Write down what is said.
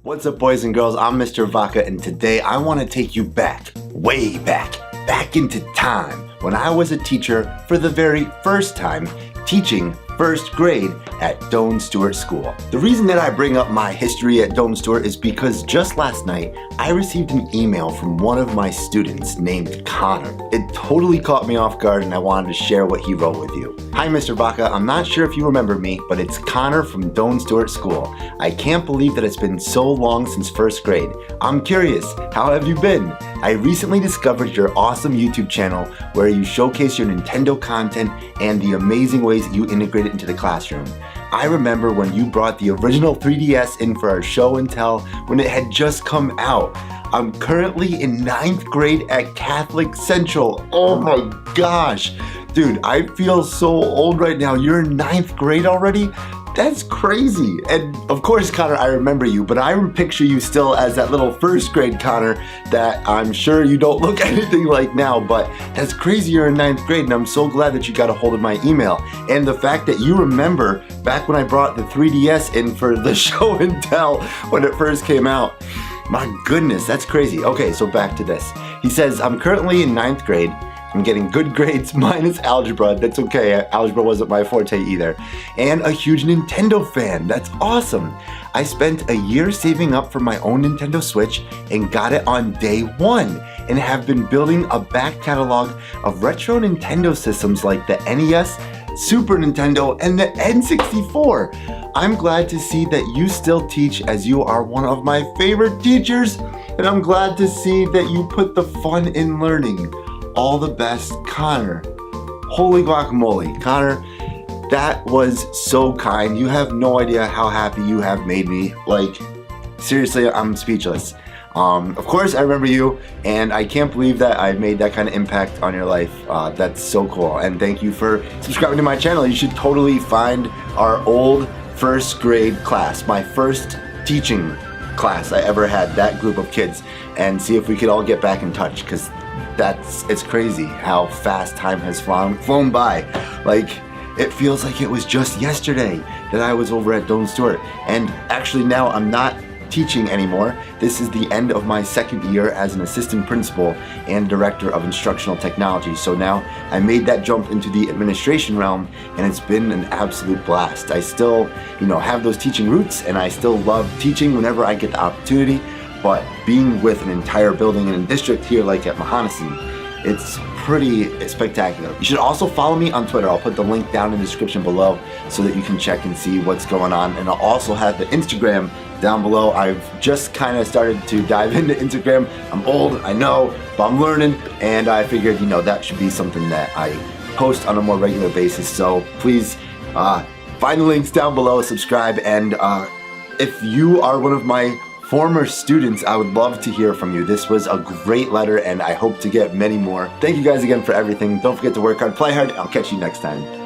What's up, boys and girls? I'm Mr. Vacca, and today I want to take you back, way back into time when I was a teacher for the very first time, teaching first grade at Doane Stewart School. The reason that I bring up my history at Doane Stewart is because just last night, I received an email from one of my students named Connor. It totally caught me off guard and I wanted to share what he wrote with you. Hi, Mr. Vacca. I'm not sure if you remember me, but it's Connor from Doane Stewart School. I can't believe that it's been so long since first grade. I'm curious, how have you been? I recently discovered your awesome YouTube channel where you showcase your Nintendo content and the amazing ways that you integrate it into the classroom. I remember when you brought the original 3DS in for our show and tell when it had just come out. I'm currently in 9th grade at Catholic Central. Oh my gosh. Dude, I feel so old right now. You're in 9th grade already? That's crazy. And of course, Connor, I remember you, but I picture you still as that little first grade Connor that I'm sure you don't look anything like now, but that's crazy you're in 9th grade, and I'm so glad that you got a hold of my email. And the fact that you remember back when I brought the 3DS in for the show and tell when it first came out. My goodness, that's crazy. Okay, so back to this. He says, I'm currently in 9th grade. I'm getting good grades minus algebra. That's okay. Algebra wasn't my forte either. And a huge Nintendo fan. That's awesome. I spent a year saving up for my own Nintendo Switch and got it on day one and have been building a back catalog of retro Nintendo systems like the NES, Super Nintendo, and the N64. I'm glad to see that you still teach as you are one of my favorite teachers, and I'm glad to see that you put the fun in learning. All the best, Connor. Holy guacamole. Connor, that was so kind. You have no idea how happy you have made me. Like, seriously, I'm speechless. Of course, I remember you, and I can't believe that I made that kind of impact on your life. That's so cool, and thank you for subscribing to my channel. You should totally find our old first grade class, my first teaching class I ever had, that group of kids, and see if we could all get back in touch, because it's crazy how fast time has flown by. Like, it feels like it was just yesterday that I was over at Doane Stewart, and actually now I'm not teaching anymore. This is the end of my second year as an assistant principal and director of instructional technology. So now I made that jump into the administration realm, and it's been an absolute blast. I still, have those teaching roots, and I still love teaching whenever I get the opportunity, but being with an entire building in a district here like at Mahonison, it's pretty spectacular. You should also follow me on Twitter. I'll put the link down in the description below so that you can check and see what's going on. And I'll also have the Instagram down below. I've just kind of started to dive into Instagram. I'm old, I know, but I'm learning, and I figured, that should be something that I post on a more regular basis. So please find the links down below, subscribe, and if you are one of my former students, I would love to hear from you. This was a great letter, and I hope to get many more. Thank you guys again for everything. Don't forget to work hard, play hard. I'll catch you next time.